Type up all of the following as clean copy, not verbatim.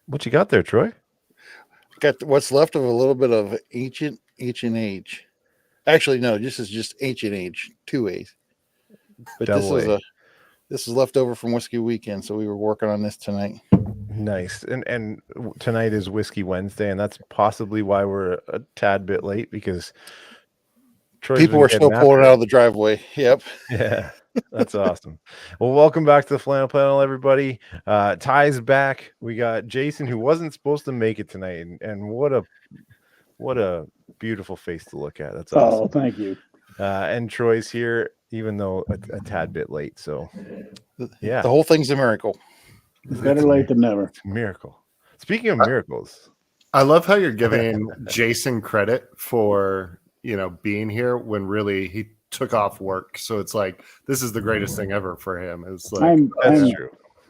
What you got there, Troy? Got what's left of a little bit of ancient age. Actually, no, this is just ancient age, 2 A's. But Double A. this is left over from Whiskey Weekend, so we were working on this tonight. Nice. And tonight is Whiskey Wednesday, and that's possibly why we're a tad bit late because Troy's People been were still getting pulling after out it. of the driveway. Yep. Yeah, that's awesome. Well, welcome back to the Flannel Panel, everybody. Ty's back. We got Jason, who wasn't supposed to make it tonight, and what a beautiful face to look at. That's awesome. Oh, thank you. And Troy's here, even though a tad bit late. So, yeah, The whole thing's a miracle. Better late than never. it's a miracle. Speaking of miracles, I love how you're giving Jason credit for, being here when really he took off work. So it's like, this is the greatest thing ever for him. It's like, that's true.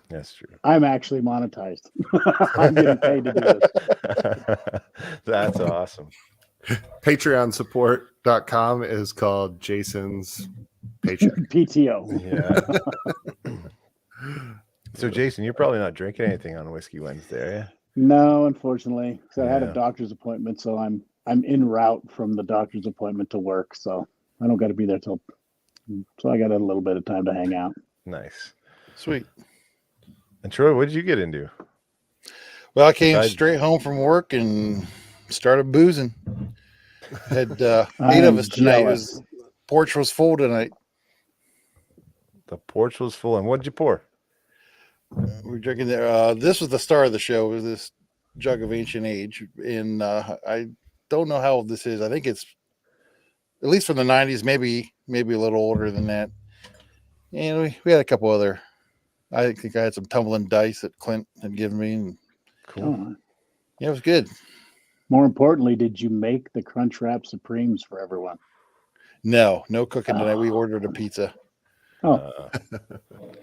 That's true. I'm actually monetized. I'm getting paid to do this. That's awesome. patreonsupport.com is called Jason's paycheck. PTO. Yeah. So, Jason, you're probably not drinking anything on Whiskey Wednesday, are you? No, unfortunately. So I had a Yeah. doctor's appointment, so I'm en route from the doctor's appointment to work. So I don't got to be there till. So I got a little bit of time to hang out. Nice. Sweet. And Troy, what did you get into? Well, I came Besides- straight home from work and started boozing. Had I 8 of am us tonight. jealous. Porch was full tonight. The porch was full, and what'd you pour? We were drinking there. This was the star of the show. It was this jug of ancient age, and I don't know how old this is. I think it's at least from the 90s, maybe a little older than that. And we had a couple other. I think I had some tumbling dice that Clint had given me, and Cool. Oh. yeah, it was good. More importantly, did you make the Crunchwrap Supremes for everyone? No cooking tonight. We ordered a pizza. Oh,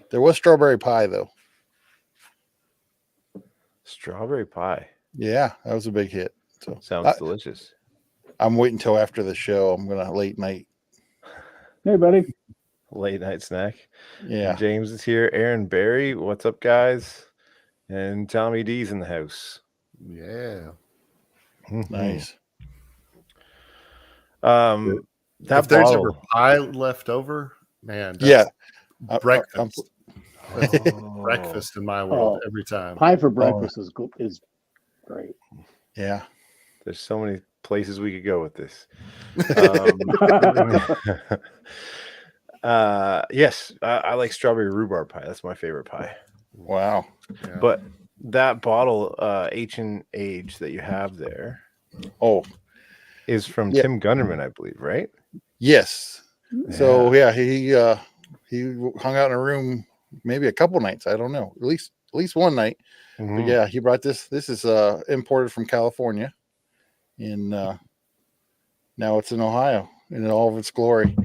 There was strawberry pie though. Strawberry pie. Yeah, that was a big hit. So Sounds delicious. I'm waiting until after the show. I'm gonna late night. hey, buddy. Late night snack. Yeah. James is here. Aaron Barry, what's up, guys? And Tommy D's in the house. Yeah. Mhm. Nice. That If there's bottle. ever pie left over, man. Yeah. Breakfast. Oh. Breakfast in my world Oh. every time. Pie for breakfast is great. Yeah. There's so many places we could go with this. Yes, I like strawberry rhubarb pie. That's my favorite pie. Wow. Yeah. But that bottle, Ancient Age, that you have there Oh, is from Yeah. Tim Gunderman, I believe, right? yes. So yeah, he hung out in a room maybe a couple nights. I don't know. At least one night. Mhm. But yeah, he brought this. This is imported from California, and now it's in Ohio in all of its glory.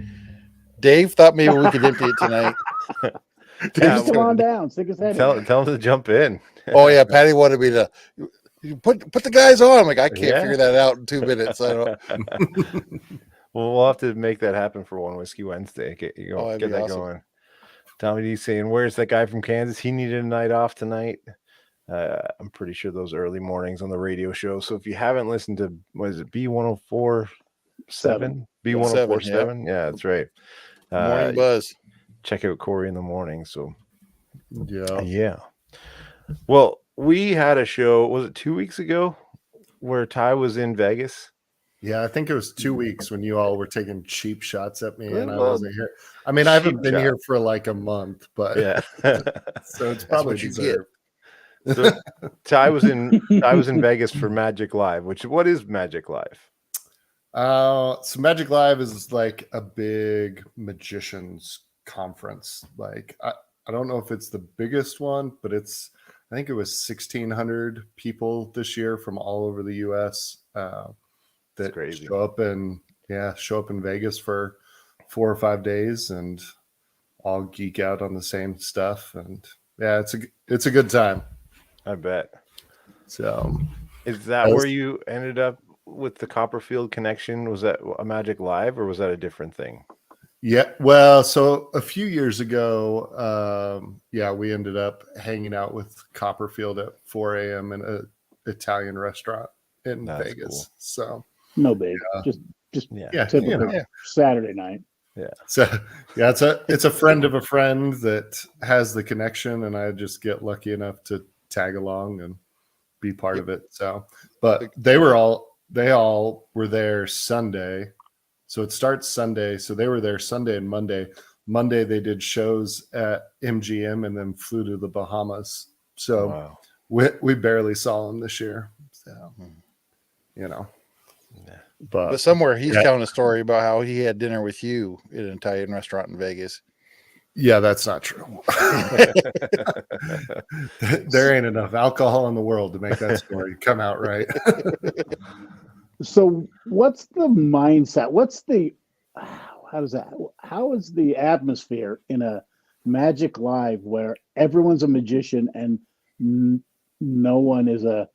Dave thought maybe we could empty it tonight. Yeah, Just come on down. Stick his head in. Tell him to jump in. Oh yeah, Patty wanted me to put the guys on. I'm like, I can't Yeah. figure that out in 2 minutes. I don't. Well, we'll have to make that happen for one Whiskey Wednesday. Get that'd get be that awesome. going. Tommy D saying, "Where's that guy from Kansas? He needed a night off tonight." I'm pretty sure those early mornings on the radio show. So if you haven't listened to, what is it, B1047? B1047? Yeah, that's right. Morning buzz. Check out Corey in the morning. So Yeah. yeah. Well, we had a show, was it 2 weeks ago, where Ty was in Vegas? Yeah, I think it was 2 weeks when you all were taking cheap shots at me and I Well, wasn't here. I mean, I haven't cheap been shot. here for like a month, but Yeah. so it's probably what you deserved. So Ty was in Vegas for Magic Live, what is Magic Live? So Magic Live is like a big magicians conference. Like I don't know if it's the biggest one, but I think it was 1,600 people this year from all over the U.S. That crazy. show up in Vegas for 4 or 5 days and all geek out on the same stuff. And yeah, it's a good time. I bet. So Is that where you ended up with the Copperfield connection? Was that a Magic Live or was that a different thing? Yeah, well, so a few years ago, we ended up hanging out with Copperfield at 4 a.m. in a Italian restaurant in That's Vegas. cool. So No big, just Yeah. typical Yeah. Saturday night. So yeah, it's a friend of a friend that has the connection, and I just get lucky enough to tag along and be part of it. So, but they all were there Sunday. So it starts Sunday. So they were there Sunday and Monday. Monday they did shows at MGM and then flew to the Bahamas. So Wow. we barely saw them this year. So Yeah. But somewhere he's telling a story about how he had dinner with you at an Italian restaurant in Vegas. yeah, that's not true. There ain't enough alcohol in the world to make that story come out right. So what's the mindset? How is the atmosphere in a Magic Live where everyone's a magician and no one is a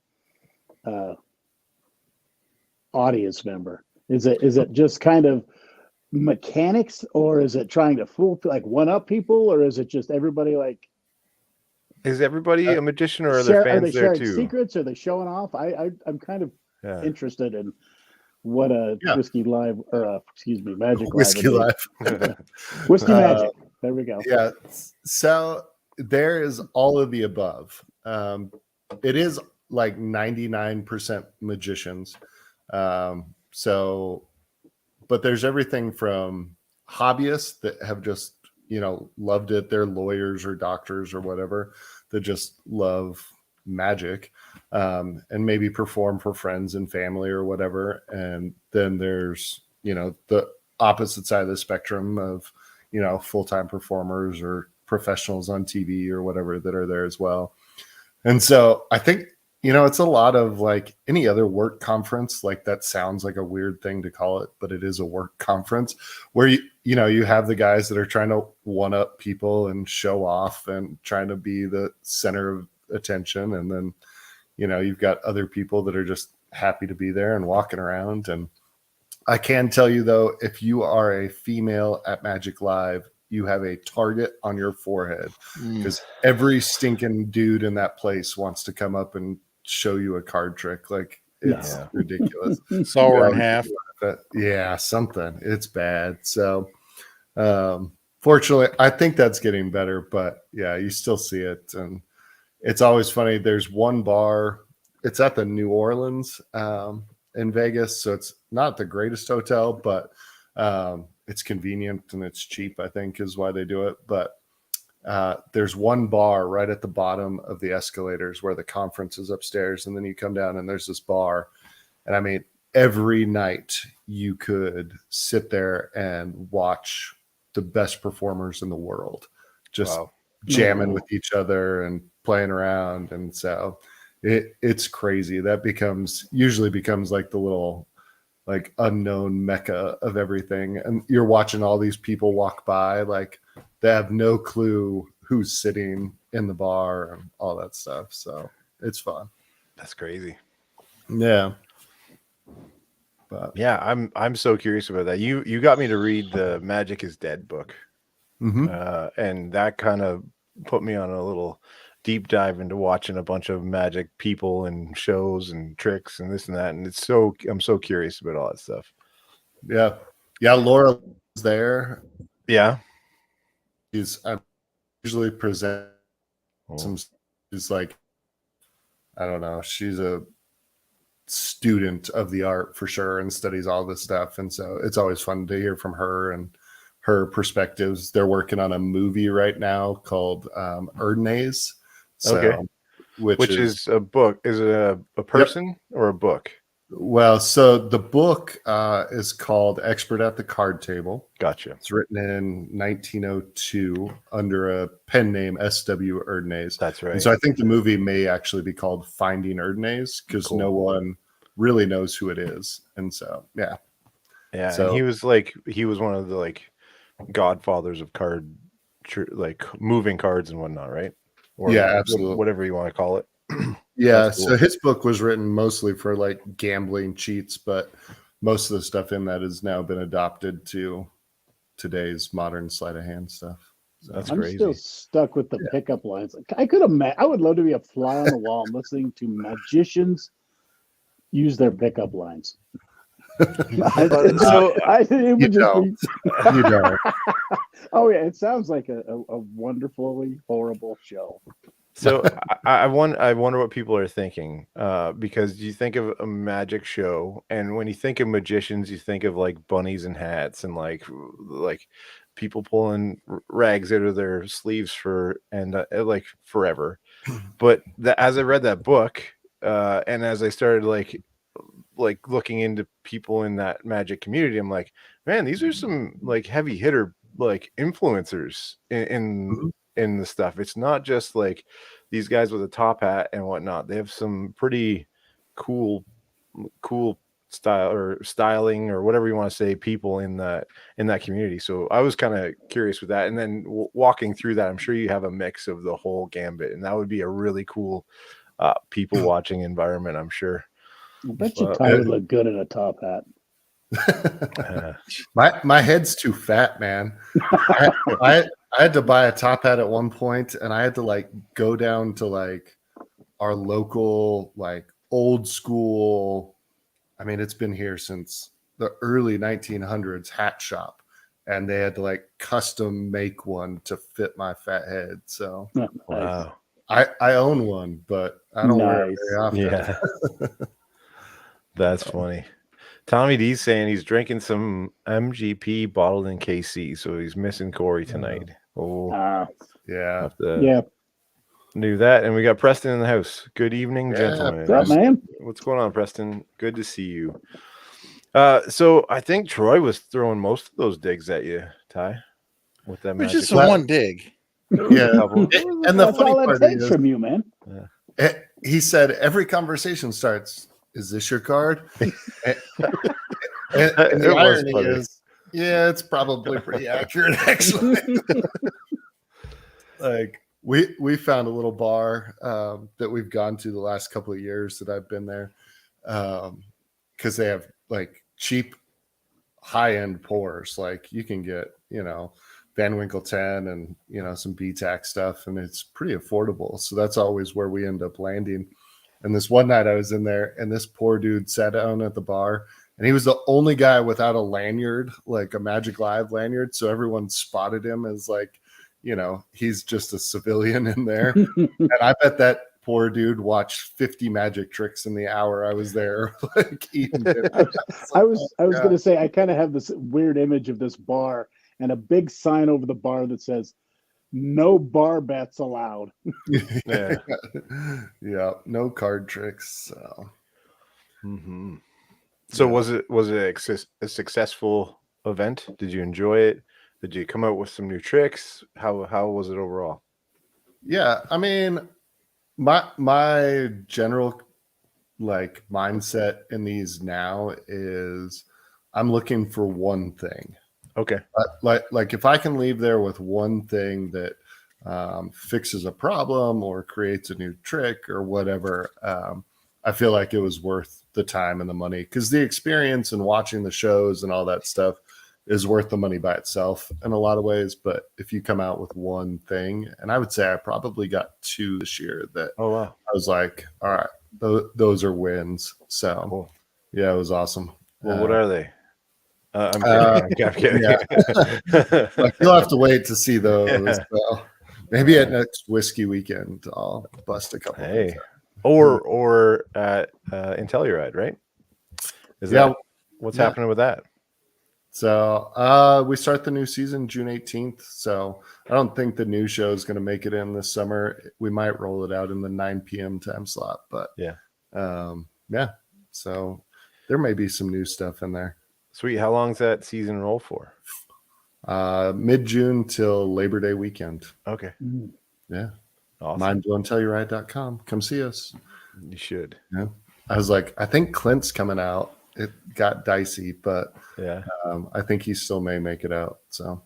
audience member? Is it just kind of mechanics, or is it trying to one up people, or is it just everybody like Is everybody a magician, or are there are fans they there sharing too? secrets? Are they showing off? I'm kind of Yeah. interested in what a Whiskey Live Magic Whiskey Live Live. Whiskey Magic. There we go. Yeah. So there is all of the above. It is like 99% magicians. But there's everything from hobbyists that have just, loved it. They're lawyers or doctors or whatever that just love magic, and maybe perform for friends and family or whatever. And then there's, the opposite side of the spectrum of, full-time performers or professionals on TV or whatever that are there as well. And so I think, it's a lot of like any other work conference. Like that sounds like a weird thing to call it, but it is a work conference where you have the guys that are trying to one up people and show off and trying to be the center of attention. And then, you've got other people that are just happy to be there and walking around. And I can tell you though, if you are a female at Magic Live, you have a target on your forehead because every stinking dude in that place wants to come up and show you a card trick. Like it's ridiculous. Saw her in half. Yeah, something. It's bad. So fortunately, I think that's getting better, but yeah, you still see it. And it's always funny. There's one bar, it's at the New Orleans in Vegas. So it's not the greatest hotel, but it's convenient and it's cheap, I think is why they do it. But there's one bar right at the bottom of the escalators where the conference is upstairs. And then you come down and there's this bar. And I mean, every night you could sit there and watch the best performers in the world, just jamming with each other and playing around. And so it's crazy. That usually becomes like the little like unknown mecca of everything. And you're watching all these people walk by, like they have no clue who's sitting in the bar and all that stuff. So it's fun. That's crazy. Yeah. But yeah, I'm so curious about that. You got me to read the Magic is Dead book. And that kind of put me on a little deep dive into watching a bunch of magic people and shows and tricks and this and that. And I'm so curious about all that stuff. Yeah. Yeah. Laura's there. Yeah. I usually present she's like, I don't know. She's a student of the art for sure and studies all this stuff. And so it's always fun to hear from her and her perspectives. They're working on a movie right now called Erdnase. Okay. Which is a book. Is it a person or a book? Well, so the book is called Expert at the Card Table. Gotcha. It's written in 1902 under a pen name S.W. Erdnase. That's right. And so I think the movie may actually be called Finding Erdnase because no one really knows who it is. And so, yeah. Yeah. So, and he was one of the like godfathers of like moving cards and whatnot, right? Or yeah, absolutely. Whatever you want to call it. Yeah, cool. So his book was written mostly for like gambling cheats, but most of the stuff in that has now been adopted to today's modern sleight of hand stuff. So, That's I'm crazy. still stuck with the pickup lines. I would love to be a fly on the wall and listening to magicians use their pickup lines. It You would just don't. be. you know, Oh yeah, it sounds like a wonderfully horrible show. So I wonder what people are thinking, because you think of a magic show, and when you think of magicians, you think of like bunnies and hats and like people pulling rags out of their sleeves for like forever. But as I read that book, and as I started like looking into people in that magic community, I'm like, man, these are some like heavy hitter like influencers in the stuff. It's not just like these guys with a top hat and whatnot. They have some pretty cool style or styling or whatever you want to say people in that community. So I was kind of curious with that, and then walking through that, I'm sure you have a mix of the whole gambit, and that would be a really cool people watching environment, I'm sure. I bet you Ty would look good in a top hat. my head's too fat, man. I had to buy a top hat at one point, and I had to like go down to like our local like old school. I mean, it's been here since the early 1900s hat shop, and they had to like custom make one to fit my fat head. So Wow. I own one, but I don't wear it very often. Yeah. That's funny. Tommy D's saying he's drinking some MGP bottled in KC, so he's missing Corey tonight. Yeah. Have to Yeah. do that. And we got Preston in the house. Good evening, Yeah, gentlemen. What's up, man? What's going on, Preston? Good to see you. So I think Troy was throwing most of those digs at you, Ty, with that It was magic. just a one dig. Yeah. And the That's funny all it part takes is, from you, man. he said every conversation starts, "Is this your card?" and It the was irony funny. is, yeah, it's probably pretty accurate, actually. Like we found a little bar that we've gone to the last couple of years that I've been there, because they have like cheap, high-end pours. Like you can get, Van Winkle 10 and some BTAC stuff, and it's pretty affordable. So that's always where we end up landing. And this one night I was in there, and this poor dude sat down at the bar, and he was the only guy without a lanyard, like a Magic Live lanyard. So everyone spotted him as like, he's just a civilian in there. And I bet that poor dude watched 50 magic tricks in the hour I was there, like eating dinner. I was going to say, I kind of have this weird image of this bar and a big sign over the bar that says, "No bar bets allowed." Yeah. Yeah, no card tricks. So. Mm-hmm. So was it a successful event? Did you enjoy it? Did you come out with some new tricks? How was it overall? Yeah, I mean, my general like mindset in these now is I'm looking for one thing. Okay. Like if I can leave there with one thing that fixes a problem or creates a new trick or whatever, I feel like it was worth the time and the money, because the experience and watching the shows and all that stuff is worth the money by itself in a lot of ways. But if you come out with one thing, and I would say I probably got 2 this year that Oh wow. I was like, all right, those are wins. So Cool. yeah, it was awesome. Well, what are they? I'm kidding. Yeah. Like, you'll have to wait to see those. So maybe at next whiskey weekend, I'll bust a couple. Hey. Or at Intelluride, right? Is Yeah. that what's Yeah. happening with that? So we start the new season June 18th. So I don't think the new show is going to make it in this summer. We might roll it out in the 9 p.m. time slot, but yeah. So there may be some new stuff in there. Sweet. How long is that season roll for? Mid-June till Labor Day weekend. Okay. Yeah. Awesome. MindBlownTellYouRight.com. Come see us. You should. Yeah. I was like, I think Clint's coming out. It got dicey, but Yeah. I think he still may make it out. So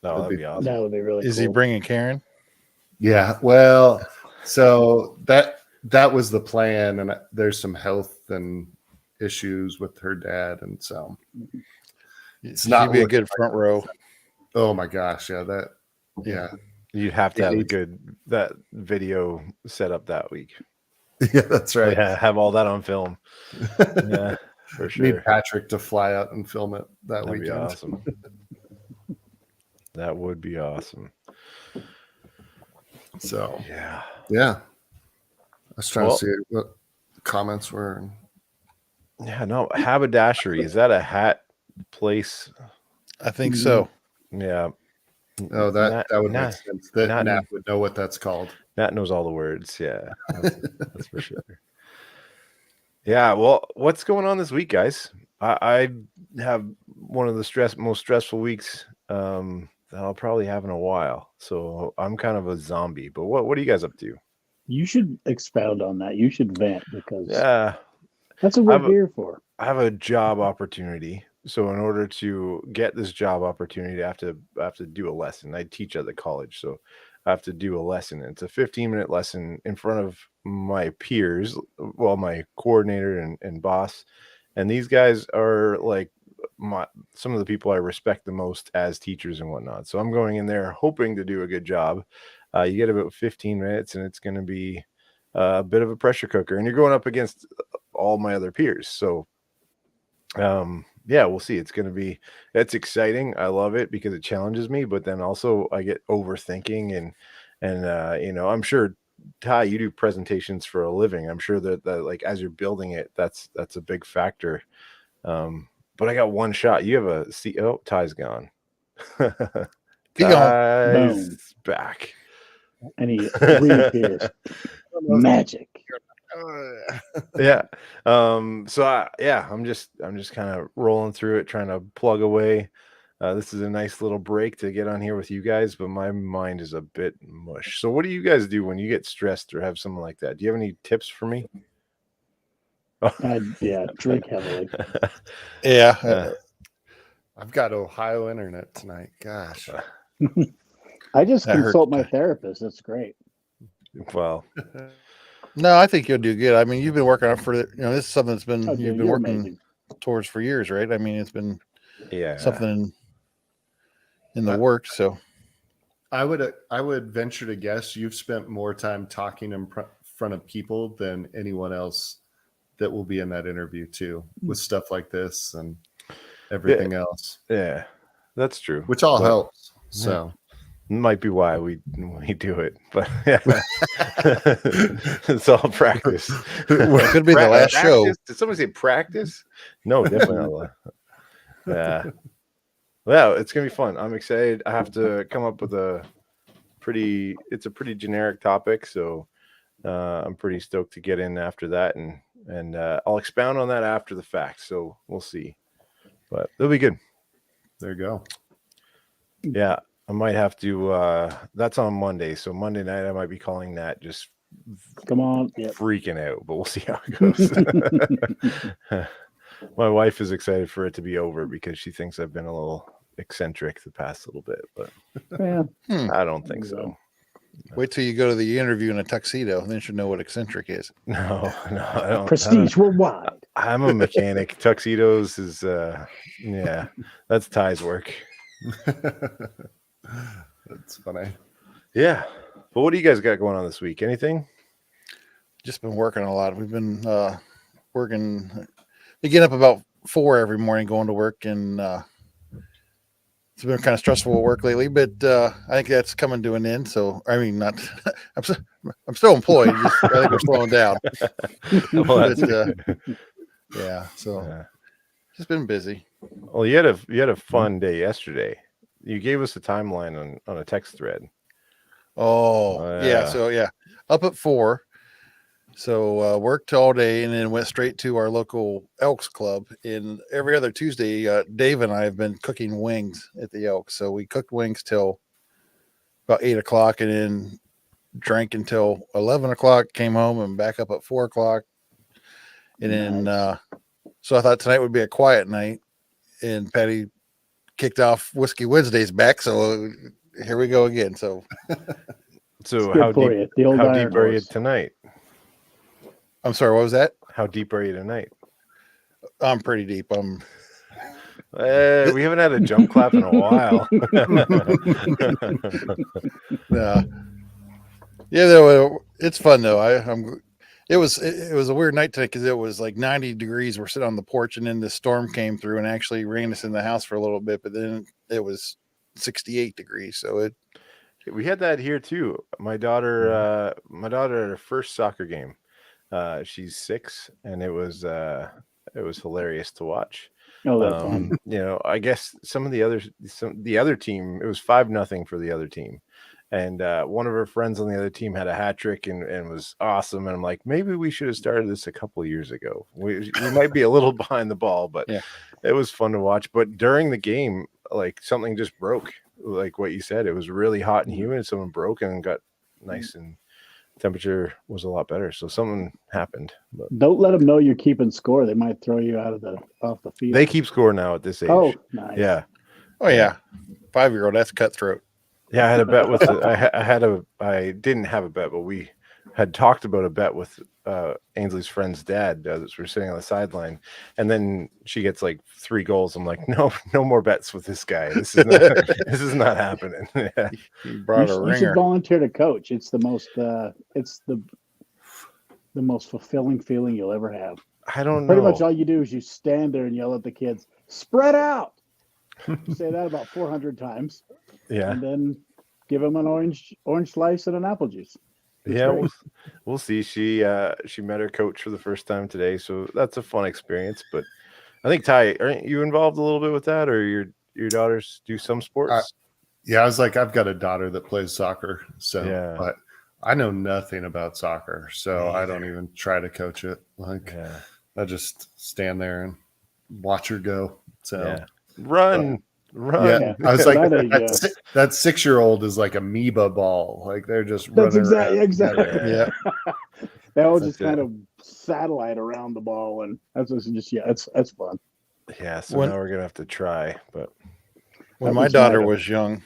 That'd be awesome. That would be really Is cool. he bringing Karen? yeah, well, so that was the plan, and there's some health and issues with her dad, and so It's not not be a looking good front row. Oh my gosh, yeah, You'd have to Yeah, have it's- that video set up that week. yeah, that's right. Yeah, have all that on film. Yeah, for Need sure. Patrick to fly out and film it that That'd be weekend. awesome. That would be awesome. So Yeah. yeah, I was trying Well- to see what comments were. Yeah, no, haberdashery. Is that a hat place? I think so. Yeah. Oh, that Nat- would Nat- make sense. That Nat- Nat would know what that's called. Nat knows all the words. Yeah. That's for sure. Yeah, well, what's going on this week, guys? I have one of the most stressful weeks that I'll probably have in a while. So I'm kind of a zombie. But what are you guys up to? You should expound on that. You should vent because Yeah, that's what I've- we're here for. I have a job opportunity. So in order to get this job opportunity, I have to do a lesson. I teach at the college, so I have to do a lesson. It's a 15-minute lesson in front of my peers, well, my coordinator and boss. And these guys are like some of the people I respect the most as teachers and whatnot. So I'm going in there hoping to do a good job. You get about 15 minutes, and it's going to be a bit of a pressure cooker, and you're going up against all my other peers. So yeah, we'll see. It's exciting. I love it because it challenges me, but then also I get overthinking and you know, I'm sure Ty, you do presentations for a living. I'm sure that like as you're building it, that's a big factor. But I got one shot. You have a seat. Oh, Ty's gone. Keep going. Ty's back. And he reappears. Magic. Yeah. So I'm just kind of rolling through it, trying to plug away. This is a nice little break to get on here with you guys, but my mind is a bit mush. So what do you guys do when you get stressed or have something like that? Do you have any tips for me? Yeah, drink heavily. Yeah. I've got Ohio internet tonight. Gosh. I just That hurts. consult my therapist. That's great. Well, No, I think you'll do good. I mean, you've been working on this is something that's been Oh, dude, you've been you're working amazing. towards for years, right? I mean, it's been yeah. something in the works. So I would venture to guess you've spent more time talking in front of people than anyone else that will be in that interview too, with stuff like this and everything else, Yeah, that's true. which all But helps. So might be why we do it, but yeah. It's all practice. it could be the last show. Practice? Did somebody say practice? No, definitely not. Yeah. Well, it's gonna be fun. I'm excited. I have to come up with it's a pretty generic topic, so I'm pretty stoked to get in after that, and I'll expound on that after the fact. So we'll see, but it'll be good. there you go. Yeah, I might have to. That's on Monday, so Monday night I might be calling that just Come on. Yep. freaking out, but we'll see how it goes. My wife is excited for it to be over because she thinks I've been a little eccentric the past little bit, but Yeah. I don't think so. Wait till you go to the interview in a tuxedo, then you should know what eccentric is. No, I don't. Prestige worldwide. I'm a mechanic. Tuxedos is, yeah, that's Ty's work. That's funny. Yeah, but what do you guys got going on this week? Anything? Just been working a lot. We've been working. We get up about 4 every morning going to work, and it's been kind of stressful work lately. But I think that's coming to an end. So I mean, not. I'm still employed. Just, I think we're slowing down. Well, that's But, yeah. So yeah. just been busy. Well, you had a fun day yesterday. You gave us a timeline on a text thread. Oh, Oh, yeah. yeah. So yeah, up at 4. So worked all day and then went straight to our local Elks Club. And every other Tuesday, Dave and I have been cooking wings at the Elks. So we cooked wings till about 8 o'clock and then drank until 11 o'clock, came home and back up at 4 o'clock. And then, so I thought tonight would be a quiet night. And Patty kicked off Whiskey Wednesdays back. So here we go again. So So Good how for deep? you. The old How Iron deep are you Horse. tonight? I'm sorry, what was that? How deep are you tonight? I'm pretty deep. I'm We haven't had a jump clap in a while. Yeah, though it's fun though. It was a weird night today because it was like 90 degrees. We're sitting on the porch, and then the storm came through and actually ran us in the house for a little bit. But then it was 68 degrees. So We had that here too. My daughter at her first soccer game. She's 6, and it was hilarious to watch. Oh, that's fun. You know, I guess the other team, it was 5-0 for the other team. And one of her friends on the other team had a hat trick and was awesome. And I'm like, maybe we should have started this a couple of years ago. We might be a little behind the ball, but yeah, it was fun to watch. But during the game, like something just broke. Like what you said, it was really hot and humid. Someone broke and got nice, and temperature was a lot better. So something happened. But Don't let them know you're keeping score. They might throw you off the field. they keep score now at this age. Oh, nice. Yeah. oh yeah, 5-year-old, that's cutthroat. Yeah, I had a bet with I didn't have a bet, but we had talked about a bet with Ainsley's friend's dad as we're sitting on the sideline, and then she gets like 3 goals. I'm like, no more bets with this guy. This is not happening. Yeah. You brought a You should ringer. volunteer to coach. It's the most the most fulfilling feeling you'll ever have. I don't know. Pretty much all you do is you stand there and yell at the kids, "Spread out." You say that about 400 times, Yeah. and then give them an orange slice and an apple juice. It's Yeah, great. we'll see. She met her coach for the first time today, so that's a fun experience. But I think Ty, aren't you involved a little bit with that, or your daughters do some sports? Yeah, I was like, I've got a daughter that plays soccer, so Yeah. but I know nothing about soccer, so I don't even try to coach it. Like Yeah. I just stand there and watch her go. So Yeah. Run. yeah, I was like, There you go. that 6-year-old is like amoeba ball. Like they're just That's running around. exactly. Yeah. They all That's just kind of satellite around the ball, and that's just that's fun. Yeah, so When- now we're gonna have to try, but When That my was daughter mega. was young,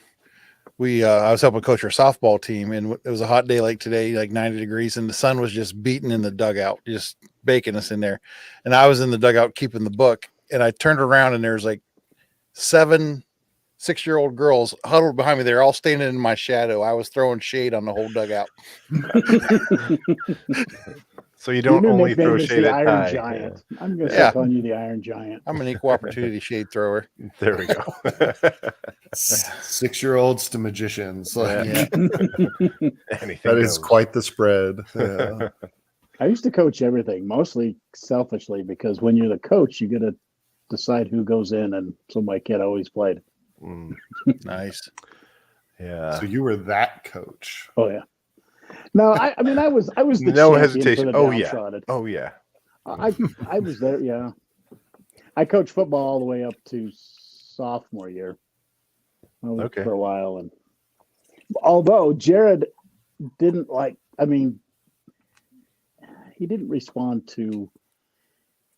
I was helping coach her softball team, and it was a hot day like today, like 90 degrees, and the sun was just beating in the dugout, just baking us in there. And I was in the dugout keeping the book, and I turned around and there's like 7 6-year-old girls huddled behind me. They're all standing in my shadow. I was throwing shade on the whole dugout. so you Your don't new only nickname throw is shade the at Iron Ty. Giant. I'm gonna Yeah. start calling you the Iron Giant. I'm an equal opportunity shade thrower. Yeah. There we go. 6-year-olds to magicians. Like, Yeah. Anything that is goes. quite the spread. Yeah. I used to coach everything, mostly selfishly, because when you're the coach, you get to decide who goes in, and so my kid always played. Mm, Nice. yeah. So you were that coach. Oh yeah. No, I mean I was the No champion hesitation. For the Oh, yeah. downtrodden. Oh yeah. I was there. Yeah, I coached football all the way up to sophomore year. I was Okay. for a while, and although Jared didn't he didn't respond to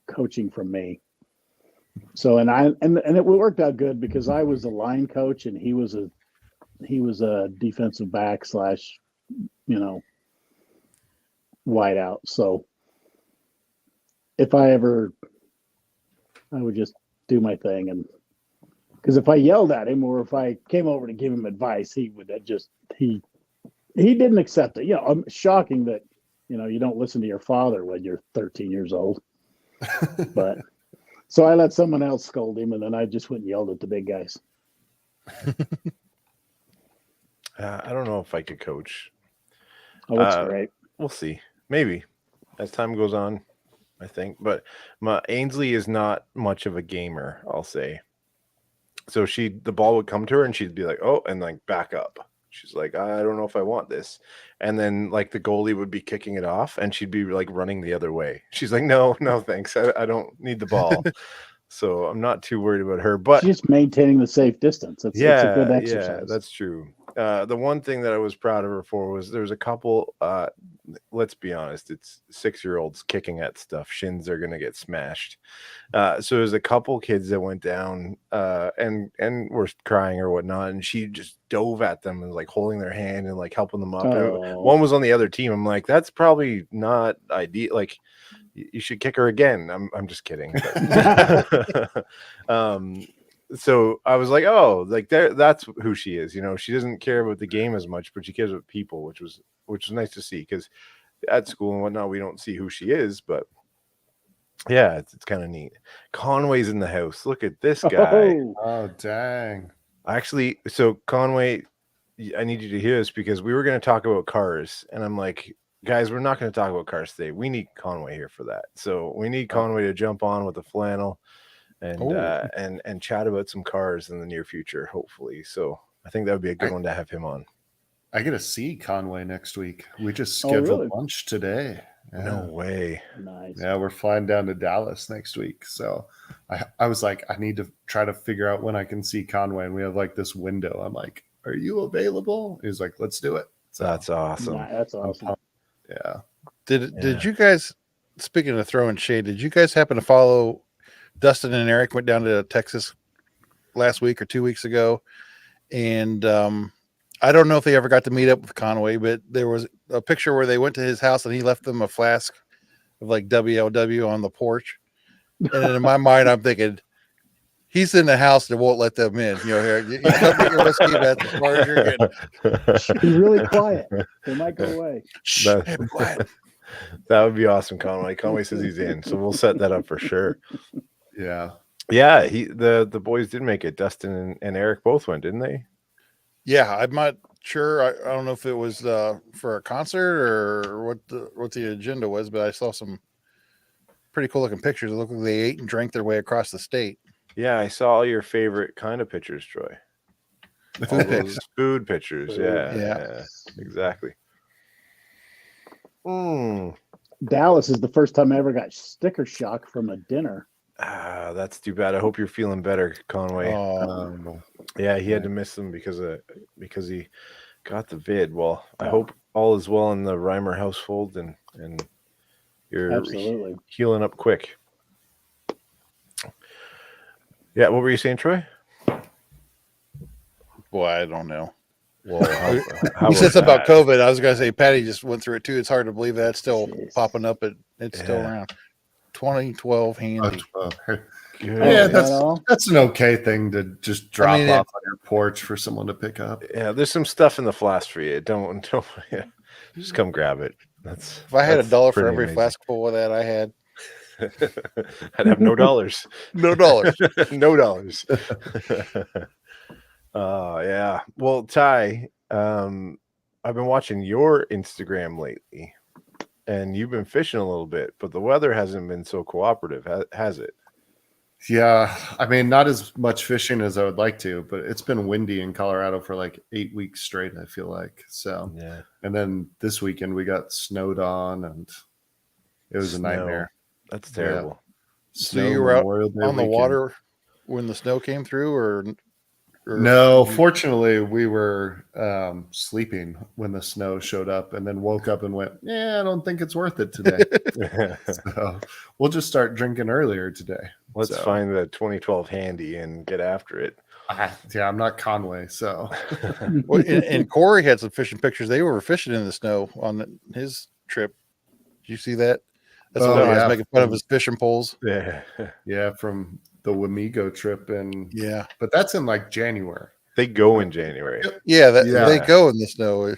coaching from me. So and it worked out good because I was a line coach and he was a defensive back / wide out. So if I would just do my thing, and because if I yelled at him or if I came over to give him advice, he didn't accept it. I'm shocking that you don't listen to your father when you're 13 years old. But so I let someone else scold him, and then I just went and yelled at the big guys. I don't know if I could coach. Oh, that's great. We'll see. Maybe as time goes on, I think. But Ainsley is not much of a gamer, I'll say. So the ball would come to her and she'd be like, "Oh," and like back up. She's like, "I don't know if I want this." And then like the goalie would be kicking it off and she'd be like running the other way. She's like, no, thanks. I don't need the ball. So I'm not too worried about her. But She's just maintaining the safe distance. It's a good yeah, exercise. that's true. The one thing that I was proud of her for was there was a couple, let's be honest, it's 6-year-olds kicking at stuff. Shins are going to get smashed. So there's a couple kids that went down and were crying or whatnot. And she just dove at them and like holding their hand and like helping them up. Oh. One was on the other team. I'm like, that's probably not ideal. Like, you should kick her again. I'm just kidding. But, so I was like, oh, like that's who she is. She doesn't care about the game as much, but she cares about people, which was nice to see, because at school and whatnot, we don't see who she is, but yeah, it's kind of neat. Conway's in the house. Look at this guy. Oh, Oh, dang. Actually, so Conway, I need you to hear this, because we were going to talk about cars, and I'm like, guys, we're not going to talk about cars today. We need Conway here for that. So we need Conway to jump on with the flannel and and chat about some cars in the near future, hopefully. So I think that would be a good one to have him on. I get to see Conway next week. We just Oh, scheduled really? lunch today. Yeah. No way. nice. Yeah, we're flying down to Dallas next week. So I was like, I need to try to figure out when I can see Conway. And we have like this window. I'm like, are you available? He's like, let's do it. So That's awesome. That's awesome. yeah. Did you guys, speaking of throwing shade, did you guys happen to follow Dustin and Eric went down to Texas last week or 2 weeks ago? And I don't know if they ever got to meet up with Conway, but there was a picture where they went to his house and he left them a flask of like WLW on the porch. And then in my mind, I'm thinking, he's in the house and won't let them in. Here, you come get your whiskey, that's as far as you're getting. Be really quiet. They might go away. Shh, That- hey, be quiet. That would be awesome, Conway. Conway says he's in, so we'll set that up for sure. Yeah. Yeah, the boys did make it. Dustin and Eric both went, didn't they? Yeah, I'm not sure. I don't know if it was for a concert or what the agenda was, but I saw some pretty cool looking pictures. It looked like they ate and drank their way across the state. Yeah, I saw all your favorite kind of pictures, Troy. All Food those pics. food pictures. Food, Yeah, exactly. Dallas is the first time I ever got sticker shock from a dinner. That's too bad. I hope you're feeling better, Conway. Oh, Yeah, he had to miss them because he got the vid. Well, I hope all is well in the Reimer household and you're Absolutely. healing up quick. Yeah, what were you saying, Troy? boy, I don't know. Well, how You said something about that? COVID. I was going to say Patty just went through it too. It's hard to believe that's still Jeez. popping up. It's still Yeah. around. 2012 handy. Good. Yeah, Is that all? that's an okay thing to just drop mean, off on your porch for someone to pick up. Yeah, there's some stuff in the flask for you. Don't yeah. Just come grab it. That's If I had that's $1 for pretty every amazing. flask full of that, I had I'd have no dollars. no dollars. No dollars. Yeah. Well, Ty, I've been watching your Instagram lately, and you've been fishing a little bit, but the weather hasn't been so cooperative, has it? Yeah, I mean, not as much fishing as I would like to, but it's been windy in Colorado for like 8 weeks straight, I feel like. So, Yeah. and then this weekend we got snowed on and it was a Snow. nightmare. That's terrible. So you were out Memorial Day on the weekend. water when the snow came through, or No, fortunately, we were sleeping when the snow showed up and then woke up and went, yeah, I don't think it's worth it today. So we'll just start drinking earlier today. Let's So, find the 2012 handy and get after it. yeah, I'm not Conway. So Well, and Corey had some fishing pictures. They were fishing in the snow on his trip. Did you see that? That's Oh, when I was yeah. making fun of his fishing poles. Yeah. yeah, from the Wamigo trip. Yeah. But that's in like January. They go in January. Yeah, Yeah. they go in the snow.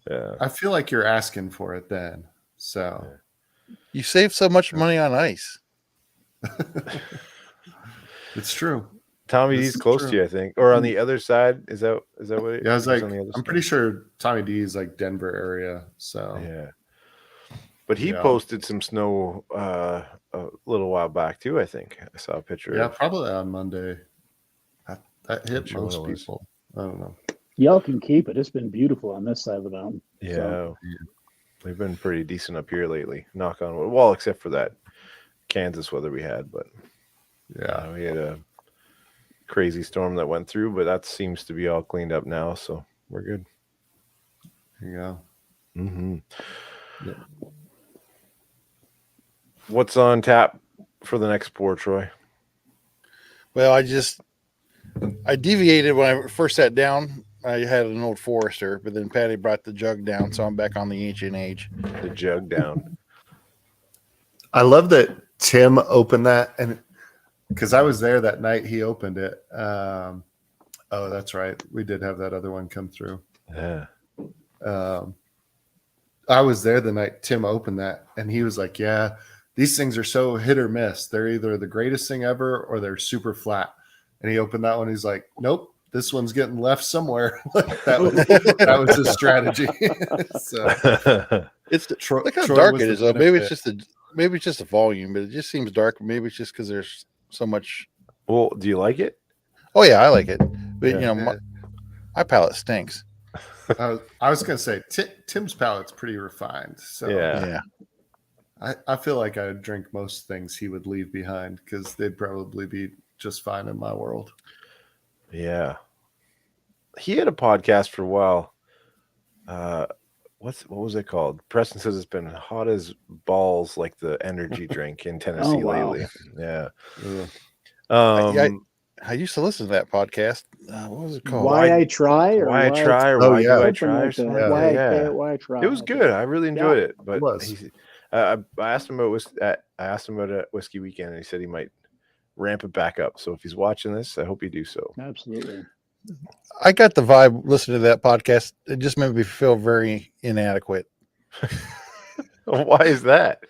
Yeah. I feel like you're asking for it then. So You save so much money on ice. it's true. Tommy This D's is close true. to you, I think. Or on the other side. Is that what it Yeah, I was it's like, on the other I'm side? pretty sure Tommy D is like Denver area. So Yeah. But he Yeah. posted some snow a little while back too, I think. I saw a picture. yeah, of- probably on Monday. That hit sure most it was. people. I don't know. Y'all can keep it. It's been beautiful on this side of the mountain. Yeah. So, We've been pretty decent up here lately. Knock on wood. Well, except for that Kansas weather we had, but Yeah. we had a crazy storm that went through, but that seems to be all cleaned up now, so we're good. There you go. Mm-hmm. Yeah. What's on tap for the next pour, Troy? Well, I deviated when I first sat down. I had an old Forester, but then Patty brought the jug down, so I'm back on the ancient age. The jug down. I love that Tim opened that, and because I was there that night he opened it. Oh, that's right. We did have that other one come through. Yeah. I was there the night Tim opened that, and he was like, "Yeah, these things are so hit or miss. They're either the greatest thing ever or they're super flat." And he opened that one. He's like, "Nope, this one's getting left somewhere." Like, that was his strategy. So It's look how Troy dark was it the is. Though. Maybe it's benefit. just the volume, but it just seems dark. Maybe it's just because there's so much. Well, do you like it? Oh yeah, I like it, but Yeah. my palate stinks. I was gonna say Tim's palate's pretty refined. So Yeah. Yeah, I feel like I would drink most things he would leave behind because they'd probably be just fine in my world. Yeah. He had a podcast for a while. What was it called? Preston says it's been hot as balls, like the energy drink in Tennessee wow. lately. Yeah. Yeah, I used to listen to that podcast. What was it called? Why I try or why I try or Oh, why yeah. do I something try or like that. something? Yeah. Why Yeah. why I try. It was good. I really enjoyed it. But It was. I asked him about a whiskey weekend, and he said he might ramp it back up. So if he's watching this, I hope you do so. Absolutely. I got the vibe listening to that podcast. It just made me feel very inadequate. Why is that?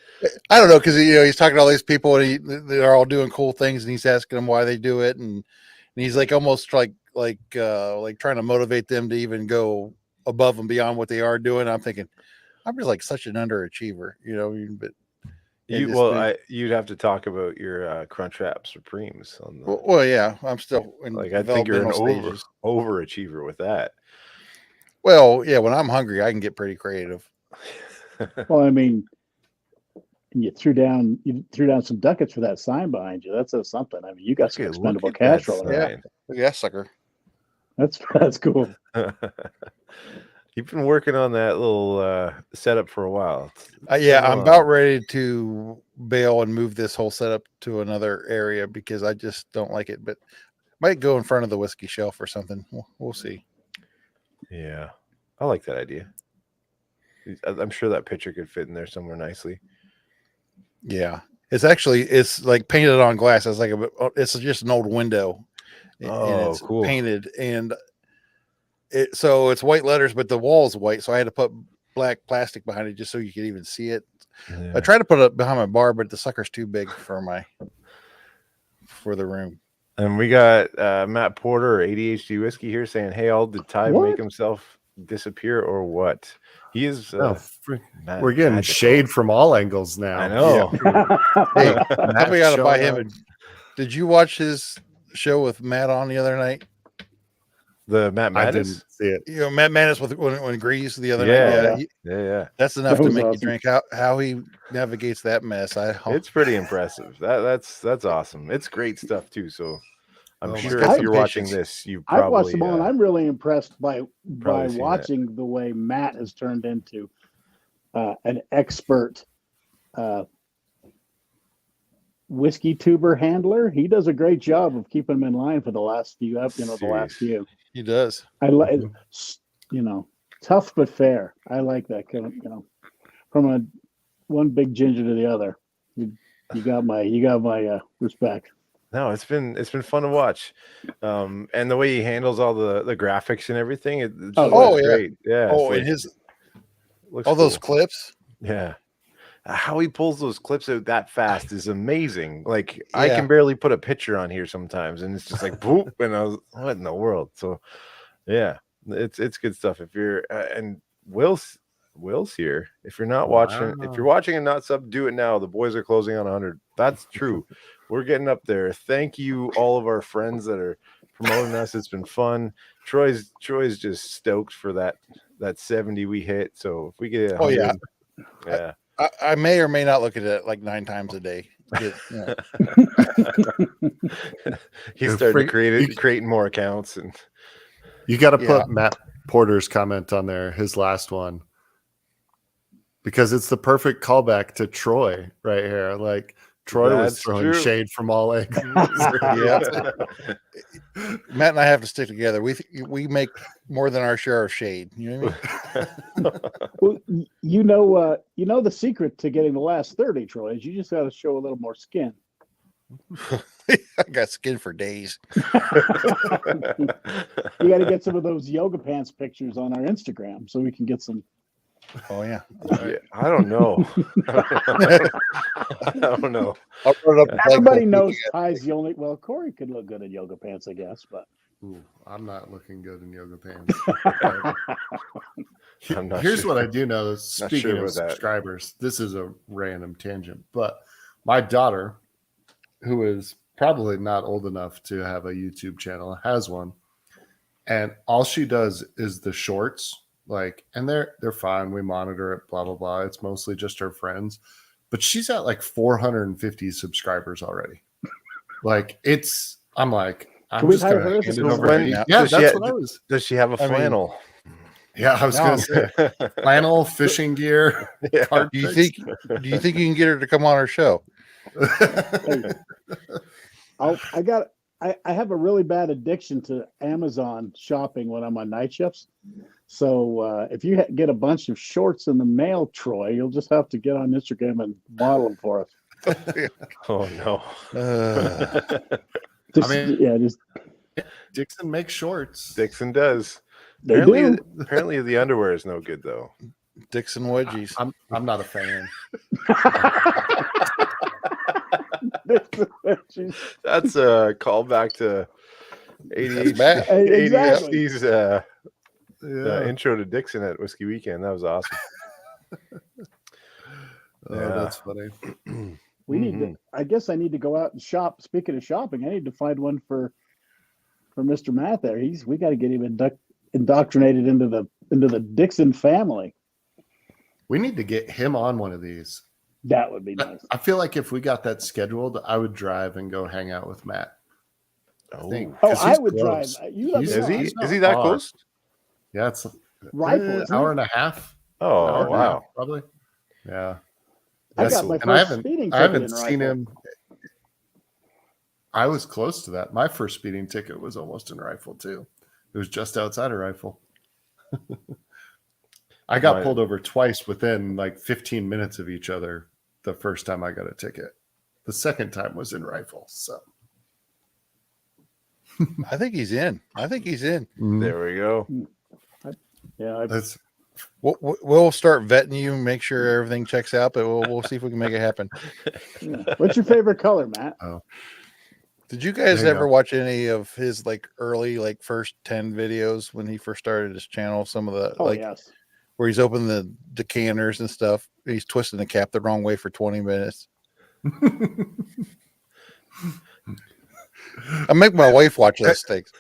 I don't know because he's talking to all these people and they're all doing cool things and he's asking them why they do it and he's like almost like trying to motivate them to even go above and beyond what they are doing. I'm thinking I'm just like such an underachiever, but you'd have to talk about your Crunchwrap Supremes on the, well, yeah, I'm still in like I think you're an developmental stages. overachiever with that. Well, yeah, when I'm hungry, I can get pretty creative. Well, I mean, and you threw down some ducats for that sign behind you. That says something. I mean, you got some Look expendable at cash that rolling around. sign. Look at that sucker. That's cool. You've been working on that little setup for a while. Yeah, Come I'm on. about ready to bail and move this whole setup to another area because I just don't like it. But might go in front of the whiskey shelf or something. We'll see. Yeah, I like that idea. I'm sure that picture could fit in there somewhere nicely. Yeah, it's like painted on glass. It's just an old window. And Oh, it's cool. painted and so it's white letters, but the wall's white. So I had to put black plastic behind it just so you could even see it. Yeah. I tried to put it behind my bar, but the sucker's too big for the room. And we got Matt Porter, ADHD Whiskey here, saying, "Hey, all did Ty What? make himself disappear or what?" He is. We're getting magical. shade from all angles now. I know. Hey, Matt somebody got to buy showing him. up. Did you watch his show with Matt on the other night? The Matt I Madness. didn't see it. Matt Madness when Grease the other Yeah. night. Yeah. That's enough That to was make you awesome. drink. How he navigates that mess. It's pretty impressive. That's awesome. It's great stuff too. So I'm Oh my sure God. if you're watching Patience. this, you I've probably watched them all, and I'm really impressed by probably seen watching the way Matt has turned into an expert whiskey tuber handler. He does a great job of keeping them in line for the last few. He does. I like, tough but fair. I like that kind of, from one big ginger to the other. You got my respect. No, it's been fun to watch, and the way he handles all the graphics and everything. It just Oh, looks yeah. great. Yeah. Oh, it's and his looks all those cool. clips. Yeah. How he pulls those clips out that fast is amazing. Like I Yeah. can barely put a picture on here sometimes, and it's just like boop, and I was what in the world? So, yeah, it's good stuff. If you're and Will's here. If you're not watching, if you're watching and not sub, do it now. The boys are closing on 100. That's true. We're getting up there. Thank you, all of our friends that are promoting us. It's been fun. Troy's just stoked for that 70 we hit. So if we get 100, Oh, yeah. yeah. I may or may not look at it like 9 times a day. He's starting to creating more accounts, and You got to Yeah. put Matt Porter's comment on there, his last one, because it's the perfect callback to Troy right here. Like Troy was That's throwing true. shade from all angles. Yeah. Matt and I have to stick together. We make more than our share of shade. You know what I mean? Well, the secret to getting the last 30, Troy, is you just got to show a little more skin. I got skin for days. You got to get some of those yoga pants pictures on our Instagram so we can get some. Oh yeah. Yeah, I don't know. I don't know. I'll put it up. Everybody knows Ty's the only. Well, Corey could look good in yoga pants, I guess, but Ooh, I'm not looking good in yoga pants. I'm not Here's sure. what I do know. Not Speaking sure of about that. subscribers, this is a random tangent, but my daughter, who is probably not old enough to have a YouTube channel, has one, and all she does is the shorts. Like, and they're fine. We monitor it, blah blah blah. It's mostly just her friends, but she's at like 450 subscribers already. Like, it's. I'm like, I'm we just hire gonna her as hand a it over. When- to you. Yeah, Yeah, does she that's ha- what I was. Does she have a I mean- flannel? Yeah, I was No. gonna say flannel, fishing gear. Yeah. Card Do you tricks. think you can get her to come on our show? hey, I have a really bad addiction to Amazon shopping when I'm on night shifts. So if you get a bunch of shorts in the mail, Troy, you'll just have to get on Instagram and model them for us. Oh no. Just, mean- yeah, just Dixon makes shorts. Dixon does. they Apparently, do. apparently the underwear is no good though. Dixon wedgies. I'm not a fan. That's a callback to That's bad. Exactly. ADHD's Yeah. intro to Dixon at Whiskey Weekend. That was awesome. Oh, Yeah. that's funny. We need to. I guess I need to go out and shop. Speaking of shopping, I need to find one for Mr. Matt. There, we got to get him indoctrinated into the Dixon family. We need to get him on one of these. That would be nice. I feel like if we got that scheduled, I would drive and go hang out with Matt. Oh, think. Oh, 'Cause I he's would close. drive. You let me He's- know. is he? I'm- He's not Is he that far. close? Yeah, it's Rifle, an isn't hour it? and a half. Oh, Hour and a wow. half, probably. Yeah. I Yes, got my and I first haven't, speeding I ticket haven't in seen Rifle. him. I was close to that. My first speeding ticket was almost in Rifle too. It was just outside of Rifle. I got Mine- pulled over twice within like 15 minutes of each other the first time I got a ticket. The second time was in Rifle. So I think he's in. There we go. Yeah, that's We'll start vetting you, make sure everything checks out, but we'll see if we can make it happen. yeah. What's your favorite color, Matt? Did you guys There you ever go. watch any of his like early like first 10 videos when he first started his channel? Some of the Oh like yes. where he's opening the decanters and stuff. He's twisting the cap the wrong way for 20 minutes. I make my wife watch those things.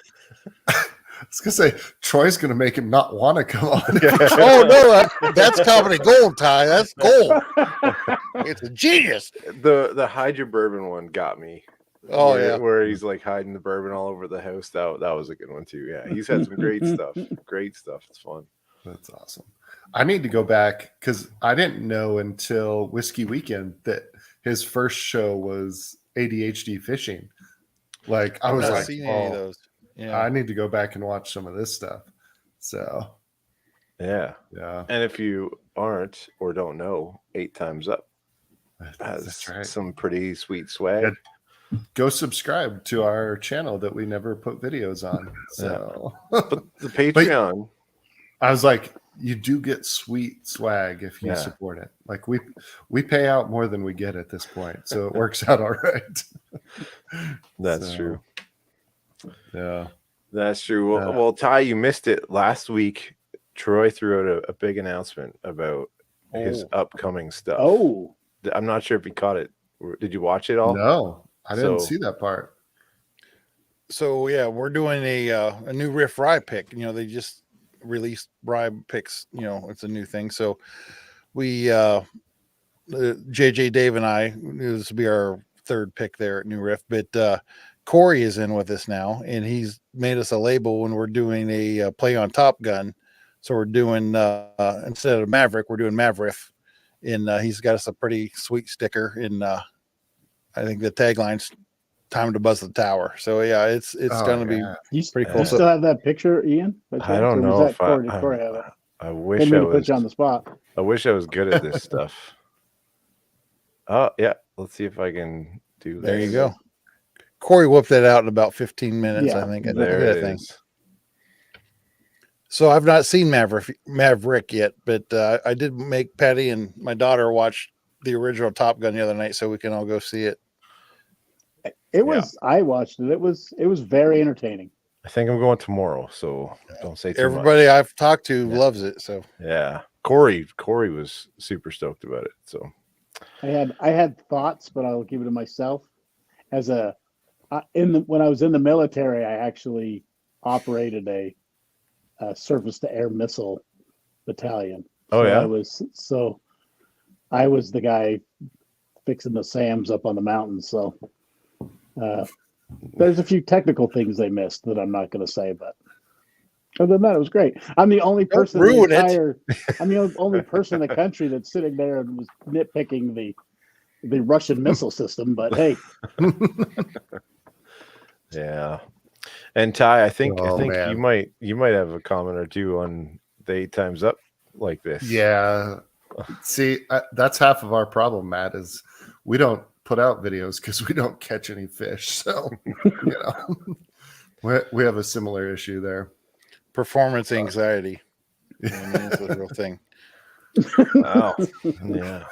I was gonna say Troy's gonna make him not want to come on. Oh no, that's comedy gold, Ty. That's gold. It's a genius. The hide your bourbon one got me. Oh where, yeah. where he's like hiding the bourbon all over the house. That was a good one too. Yeah, he's had some great stuff. Great stuff. It's fun. That's awesome. I need to go back because I didn't know until Whiskey Weekend that his first show was ADHD fishing. Like I I've was not like, seen any of oh, those. Yeah. I need to go back and watch some of this stuff. So Yeah. yeah, And if you aren't or don't know, 8 Times Up has that's right. some pretty sweet swag. Yeah. Go subscribe to our channel that we never put videos on. So But the Patreon, I was like, you do get sweet swag if you Yeah. support it. Like we pay out more than we get at this point, so it works out all right. that's So, true. Yeah. That's true. Well, Yeah. well, Ty, you missed it last week. Troy threw out a big announcement about his upcoming stuff. Oh, I'm not sure if you caught it. Did you watch it all? No, I didn't So- see that part. So yeah, we're doing a new riff rye pick. You know, they just released rye picks. You know, it's a new thing. So we JJ Dave and I, this will be our third pick there at New Riff, but Corey is in with us now, and he's made us a label when we're doing a play on Top Gun. So we're doing instead of Maverick, we're doing Maveriff, and he's got us a pretty sweet sticker. And I think the tagline's "Time to Buzz the Tower." So yeah, it's Oh, gonna be yeah. you, pretty Yeah. cool. you So still have that picture, Ian? by I chance, don't or was know that if Corey? Corey have it? I wish Didn't I mean to put was. you on the spot. I wish I was good at this stuff. Oh yeah, let's see if I can too. There you go. Corey whipped that out in about 15 minutes, Yeah, I think. There Look at it that thing. is. So I've not seen Maverick yet, but I did make Patty and my daughter watch the original Top Gun the other night, so we can all go see it. It was. I watched it. It was very entertaining. I think I'm going tomorrow, so don't say too Everybody much. I've talked to Yeah. loves it. So Yeah, Corey was super stoked about it. So I had thoughts, but I'll give it to myself. As when I was in the military, I actually operated a surface to air missile battalion. Oh, yeah? I was the guy fixing the SAMs up on the mountains. So there's a few technical things they missed that I'm not going to say, but other than that, it was great. I'm the only person in the ruin it. I'm the only person in the country that's sitting there and was nitpicking the Russian missile system. But hey, yeah. And Ty, I think man. you might have a comment or two on the 8 times up like this. Yeah. See, that's half of our problem, Matt, is we don't put out videos because we don't catch any fish. So, we have a similar issue there. performance anxiety. It's a real thing. Wow. Yeah.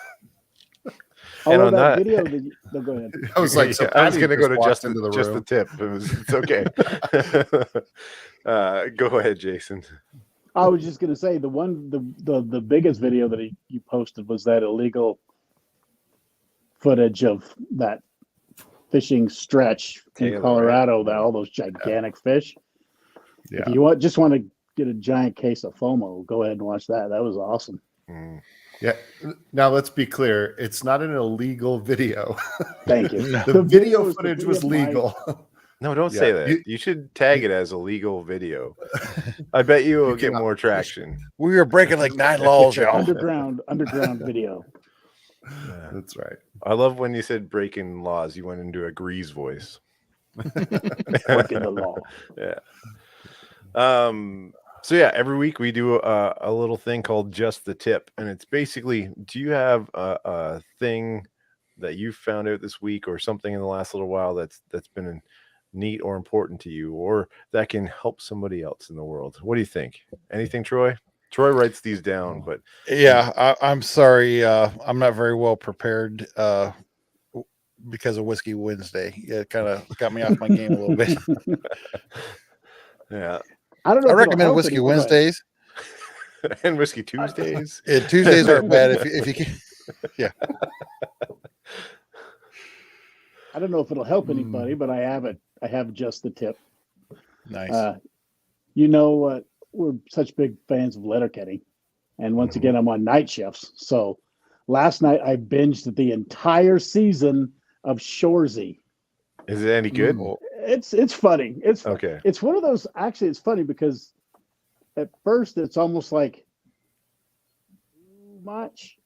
And although on that that- video that no, go ahead. I was like, so I was Patty going to go to walked just into the the room. tip. It's okay. Go ahead, Jason. I was just gonna say the biggest video that you posted was that illegal footage of that fishing stretch in Taylor, Colorado, that all those gigantic fish. Yeah. If you just want to get a giant case of FOMO, go ahead and watch that. That was awesome. Mm. Yeah. Now let's be clear. It's not an illegal video. Thank you. The video was- footage the was video of legal. No, don't Yeah, say that. you- You should tag it as a legal video. I bet you will get cannot- more traction. We were breaking like 9 laws, y'all. underground video. Yeah. That's right. I love when you said breaking laws. You went into a Grease voice. Breaking the law. Yeah. So yeah, every week we do a little thing called Just the Tip, and it's basically, do you have a thing that you found out this week or something in the last little while that's been neat or important to you, or that can help somebody else in the world? What do you think? Anything, Troy? Troy writes these down, but Yeah, I'm sorry. I'm not very well prepared because of Whiskey Wednesday. It kind of got me off my game a little bit. yeah, I don't know. I if it'll recommend help Whiskey anyone, but Wednesdays. and Whiskey Tuesdays. Yeah, Tuesdays aren't bad if you can. I don't know if it'll help Hmm. anybody, but I have just the tip. Nice. We're such big fans of Letterkenny, and once Mhm. again, I'm on night shifts. So last night I binged the entire season of Shoresy. Is it any good? Well, It's funny. Okay. It's one of those. Actually, it's funny because at first it's almost like too much,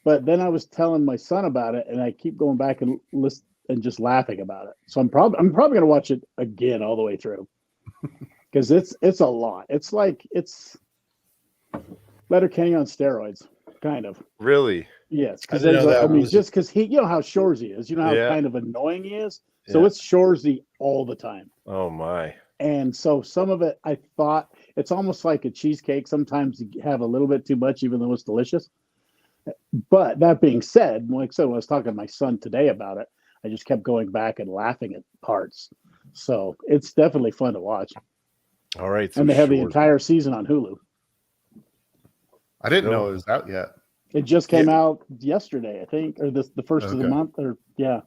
but then I was telling my son about it, and I keep going back and listen and just laughing about it. So I'm probably going to watch it again all the way through because it's a lot. It's like it's Letterkenny on steroids, kind of. Really? Yes, because I didn't know that was- just because you know how Shoresy is, you know how Yeah. kind of annoying he is. So Yeah. it's Shoresy all the time. Oh my. And so some of it, I thought it's almost like a cheesecake. Sometimes you have a little bit too much, even though it's delicious. But that being said, like I said, when I was talking to my son today about it, I just kept going back and laughing at parts. So it's definitely fun to watch. All right. So And they have the short- entire season on Hulu. I didn't No. know it was out yet. It just came out yesterday, I think, or the first of the Okay. month, or yeah.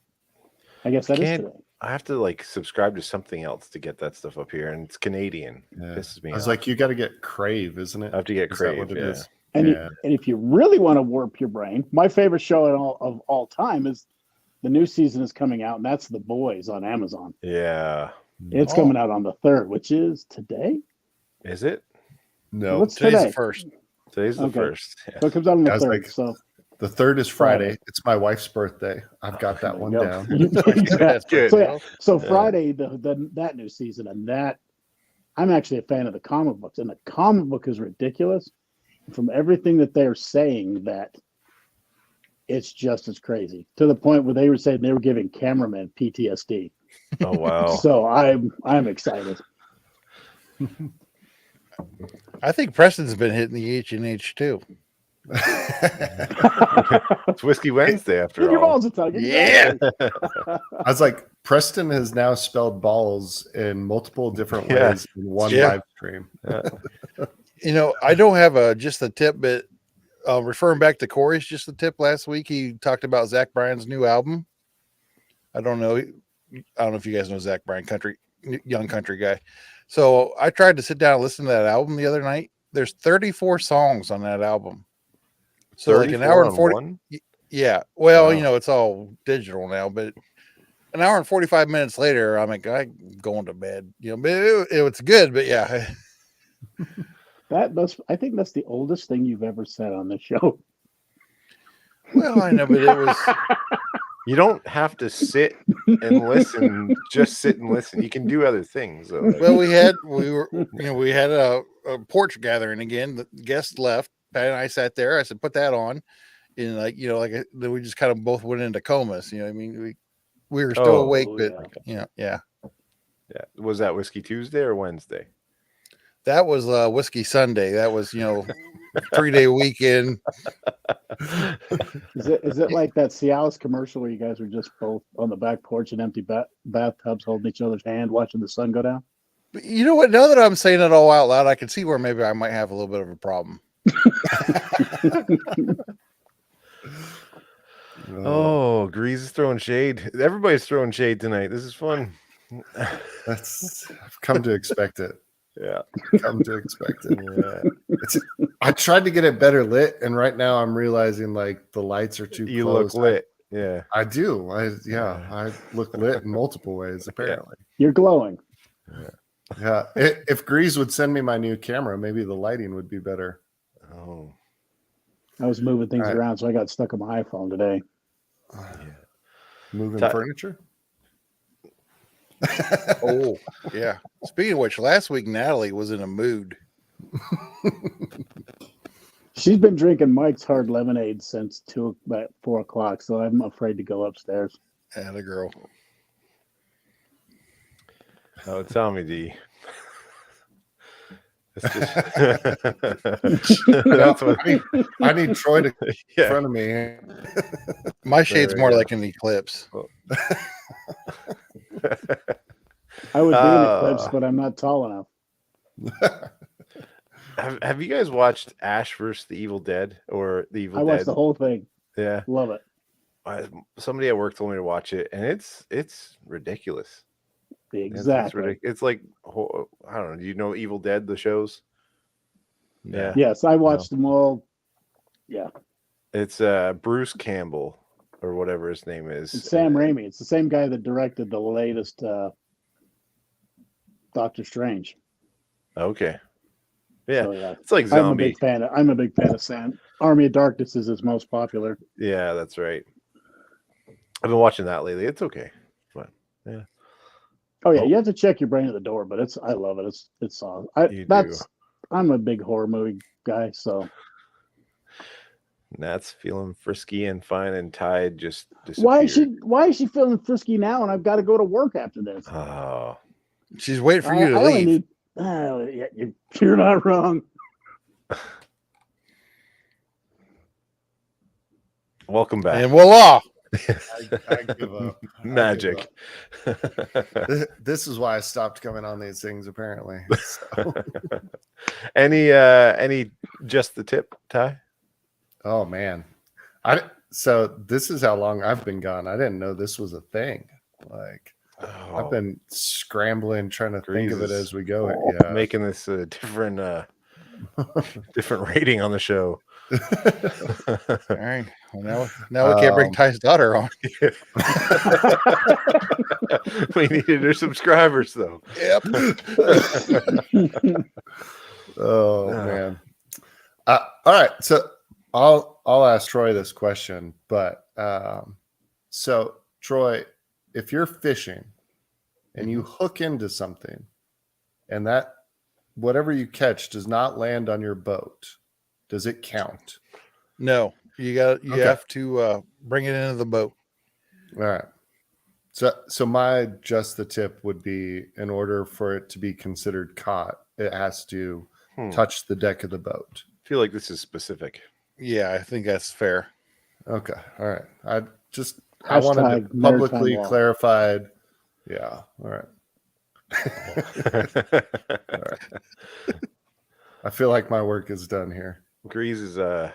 I guess that is Can't- today. I have to like subscribe to something else to get that stuff up here, and it's Canadian. Yeah. Pisses me I was off. like, you got to get Crave, isn't it? I have to get Is that Crave. what it Yeah. is? And, Yeah. and if you really want to warp your brain, my favorite show of all time is the new season is coming out, and that's The Boys on Amazon. Yeah. It's Oh. coming out on the 3rd, which is today. Is it? No, What's Today's today? the first. Today's the Okay. first. Yeah. So it comes out on the I was 3rd. like- So the 3rd is Friday. Friday. It's my wife's birthday. I've got that one There you down. go. That's Good. So, yeah, so Yeah. Friday, that new season, and that I'm actually a fan of the comic books, and the comic book is ridiculous. From everything that they're saying, that it's just as crazy, to the point where they were saying they were giving cameramen PTSD. Oh wow. So I'm excited. I think Preston's been hitting the H&H too. It's Whiskey Wednesday after Give your all. balls a tug. Yeah. Exactly. I was like, Preston has now spelled balls in multiple different Yeah. ways in one Yeah. live stream. You know, I don't have just a tip, but referring back to Corey's just a tip last week, he talked about Zach Bryan's new album. I don't know if you guys know Zach Bryan, young country guy. So I tried to sit down and listen to that album the other night. There's 34 songs on that album. So like an hour and 40. One? Yeah. Well, Wow. you know, it's all digital now, but an hour and 45 minutes later, I'm like, I'm going to bed. You know, but it's good, but yeah. I think that's the oldest thing you've ever said on this show. Well, I know, but it was. You don't have to sit and listen. Just sit and listen. You can do other things. Though. Like, Well, we had a porch gathering again. The guests left. Pat and I sat there. I said, "Put that on," and then we just kind of both went into comas. You know, what I mean, we were still Oh, awake, but yeah. yeah. was that Whiskey Tuesday or Wednesday? That was Whiskey Sunday. That was 3-day weekend. Is it like that Cialis commercial where you guys were just both on the back porch in empty bathtubs holding each other's hand, watching the sun go down? But you know what? Now that I'm saying it all out loud, I can see where maybe I might have a little bit of a problem. Oh, Grease is throwing shade. Everybody's throwing shade tonight. This is fun. I've come to expect it. Yeah. Come to expect it. Yeah. I tried to get it better lit, and right now I'm realizing like the lights are too You close. look lit. Yeah. I do. I look lit in multiple ways, apparently. You're glowing. Yeah. If Grease would send me my new camera, maybe the lighting would be better. Oh. I was moving things All right. around, so I got stuck on my iPhone today. Moving Ti- furniture? Oh, yeah. Speaking of which, last week Natalie was in a mood. She's been drinking Mike's Hard Lemonade since about 4 o'clock, so I'm afraid to go upstairs. And a girl. Oh, tell me, D. It's just... That's what, I need Troy to in yeah. front of me. My shade's There more you go. like an eclipse. I would do an eclipse, but I'm not tall enough. Have you guys watched Ash vs. the Evil Dead or the Evil I Dead? watched the whole thing. Yeah. Love it. Somebody at work told me to watch it, and it's ridiculous. Exactly. It's like, I don't know. Do you know Evil Dead, the shows? Yeah. Yes, I watched them all. Yeah. It's Bruce Campbell or whatever his name is. It's Sam Raimi. It's the same guy that directed the latest Doctor Strange. Okay. Yeah. So, yeah. It's like I'm a zombie. big fan of Sam. Army of Darkness is his most popular. Yeah, that's right. I've been watching that lately. It's okay. But yeah. Oh yeah, Oh. you have to check your brain at the door, but I love it. It's awesome. You do. I'm a big horror movie guy, so Nat's feeling frisky and fine, and Tide just disappeared. why is she feeling frisky now? And I've got to go to work after this. Oh, She's waiting for you to I only leave. need- you're not wrong. welcome back. And voila. I give up. Magic. This is why I stopped coming on these things, apparently. So. Any just the tip, Ty? Oh man. So this is how long I've been gone. I didn't know this was a thing. Like Oh, I've been scrambling trying to think of it Grease as we go. Yeah. making this a different different rating on the show. All right. Well, now we can't bring Ty's daughter on. We needed her subscribers though. Yep. Oh man. All right. So I'll ask Troy this question, but so Troy, if you're fishing and you hook into something and that whatever you catch does not land on your boat, does it count? No, You Okay. have to bring it into the boat. All right. So my just the tip would be, in order for it to be considered caught, it has to touch the deck of the boat. I feel like this is specific. Yeah, I think that's fair. Okay. All right. I wanted Hashtag it publicly maritime law. clarified. Yeah. All right. I feel like my work is done here. Grease is all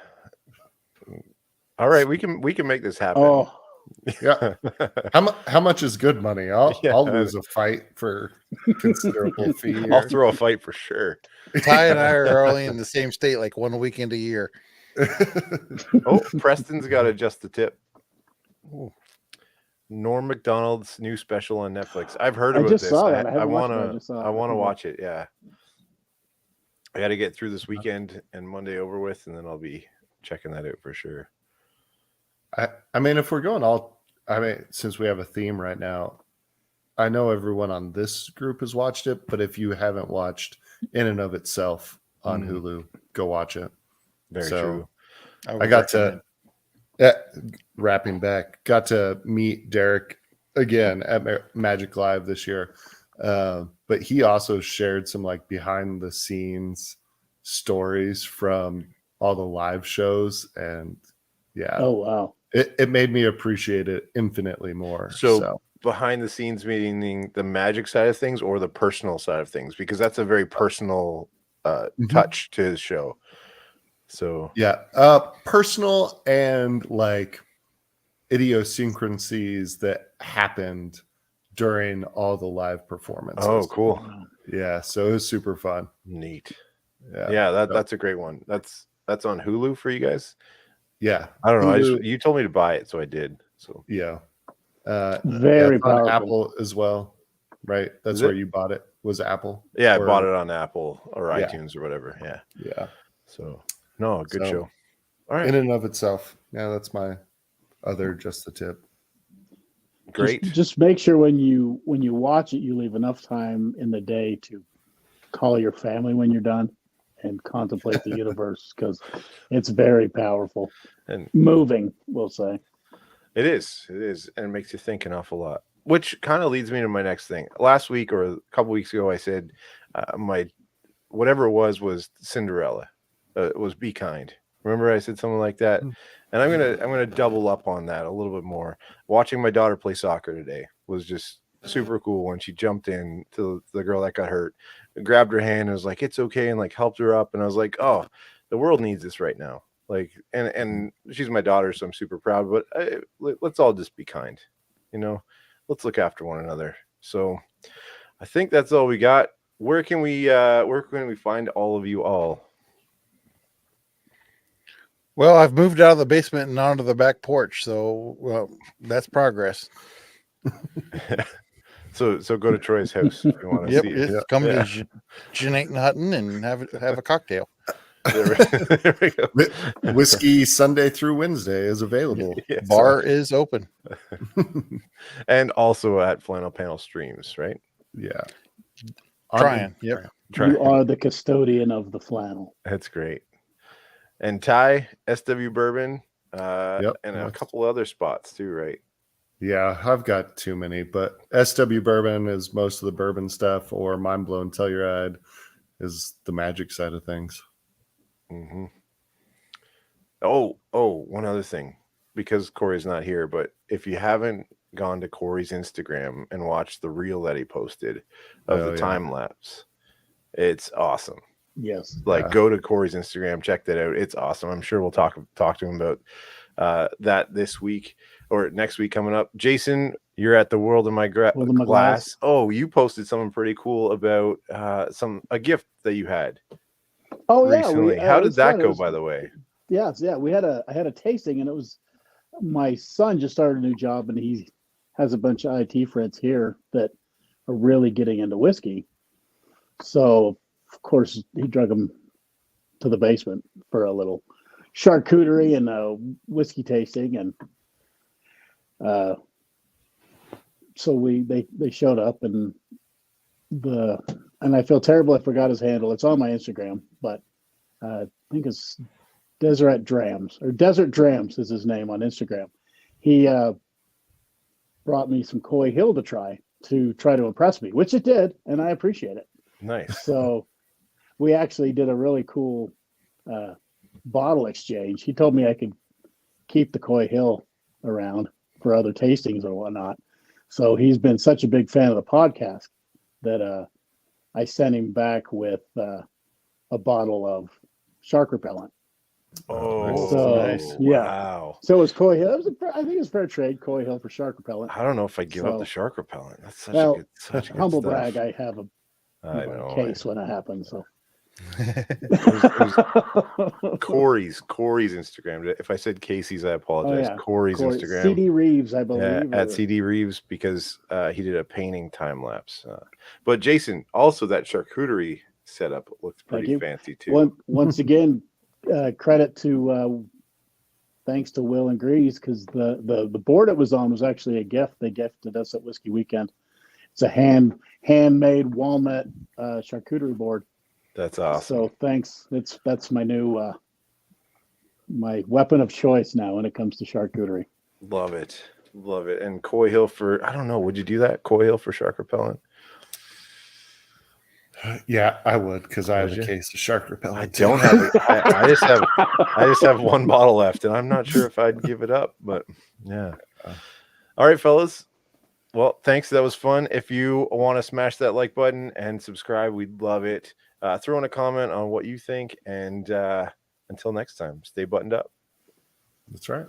right. We can make this happen. Oh, Yeah. How much is good money? I'll Yeah. lose a fight for considerable fee. I'll here. throw a fight for sure. Ty and I are only in the same state like one weekend a year. Oh, Preston's got to adjust the tip. Norm Macdonald's new special on Netflix. I've heard I about just this. saw that. I I haven't watched want it. I to. just saw it. I want to Okay. watch it. Yeah. I got to get through this weekend and Monday over with, and then I'll be checking that out for sure. I mean, if we're going since we have a theme right now, I know everyone on this group has watched it, but if you haven't watched In and of Itself on Hulu, go watch it. Very So, true. I got to, wrapping back, got to meet Derek again at Magic Live this year. But he also shared some like behind the scenes stories from all the live shows. And yeah, oh wow. it made me appreciate it infinitely more. So behind the scenes, meaning the magic side of things or the personal side of things, because that's a very personal touch to his show. So yeah, personal and like idiosyncrasies that happened during all the live performances. oh, cool, Yeah, so it was super fun. neat. Yeah, Yeah, that's a great one. That's on Hulu for you guys. yeah. I don't know. Hulu, You told me to buy it, so I did. So yeah. Very it's on powerful. Apple as well, right? That's Is where it? you bought it. Was Apple? yeah, I Or- bought it on Apple or Yeah. iTunes or whatever. Yeah. Yeah. So no, good So, show. All right, In and of itself. Yeah, that's my other just the tip. great. Just make sure when you watch it, you leave enough time in the day to call your family when you're done and contemplate the universe, because it's very powerful And moving, we'll say. it is, and it makes you think an awful lot. Which kind of leads me to my next thing. Last week or a couple weeks ago, I said my whatever it was Cinderella. It was Be Kind. Remember, I said something like that, and I'm gonna double up on that a little bit more. Watching my daughter play soccer today was just super cool when she jumped in to the girl that got hurt, grabbed her hand and was like, "It's okay," and like helped her up. And I was like, "Oh, the world needs this right now." Like, and she's my daughter, so I'm super proud. But let's all just be kind, you know. Let's look after one another. So, I think that's all we got. Where can we find all of you all? Well, I've moved out of the basement and onto the back porch, so that's progress. So go to Troy's house if you want to Yep, see it's it. come to Jeanette and Hutton and have a cocktail. There we go. Whiskey Sunday through Wednesday is available. Yes. Bar is open. And also at Flannel Panel Streams, right? Yeah. Trying. Yep. You are the custodian of the flannel. That's great. And Ty, SW Bourbon, and a couple other spots too, right? Yeah, I've got too many, but SW Bourbon is most of the bourbon stuff, or Mind Blown Telluride is the magic side of things. Mm-hmm. Oh, one other thing, because Corey's not here, but if you haven't gone to Corey's Instagram and watched the reel that he posted of the time lapse, it's awesome. Yes. Like, go to Corey's Instagram, check that out. It's awesome. I'm sure we'll talk to him about that this week or next week coming up. Jason, you're at the World of My Glass. Oh, you posted something pretty cool about a gift that you had. Oh recently. yeah. How did that go, by the way? Yeah. I had a tasting, and it was my son just started a new job, and he has a bunch of IT friends here that are really getting into whiskey. So of course he drug them to the basement for a little charcuterie and a whiskey tasting, and so they showed up, and I feel terrible I forgot his handle. It's on my Instagram, but I think it's Desert Drams, or Desert Drams is his name on Instagram. He brought me some Coy Hill to try to impress me, which it did, and I appreciate it. Nice. So we actually did a really cool bottle exchange. He told me I could keep the Coy Hill around for other tastings or whatnot. So he's been such a big fan of the podcast that I sent him back with a bottle of shark repellent. Oh, So, nice. yeah. Wow. So it was Coy Hill. I think it's fair trade, Coy Hill for shark repellent. I don't know if I give up So- the shark repellent. That's such Well, a good Humble stuff. brag, I have I a know. case when it happens. So Corey's Instagram. If I said Casey's, I apologize. yeah. Corey's Instagram. CD Reeves, I believe. Yeah, at or- CD Reeves, because he did a painting time lapse. But Jason, also that charcuterie setup looks pretty you. fancy too. Once again, credit to thanks to Will and Grease, because the board it was on was actually a gift they gifted us at Whiskey Weekend. It's a handmade walnut charcuterie board. That's awesome. So thanks. That's my new my weapon of choice now when it comes to charcuterie. Love it. Love it. And Coy Hill for, I don't know, would you do that? Coy Hill for shark repellent? Yeah, I would, because I have Would a you? case of shark repellent. I don't have it. I just have one bottle left, and I'm not sure if I'd give it up, but yeah. All right, fellas. Well, thanks. That was fun. If you want to smash that like button and subscribe, we'd love it. Throw in a comment on what you think, and until next time, stay buttoned up. That's right.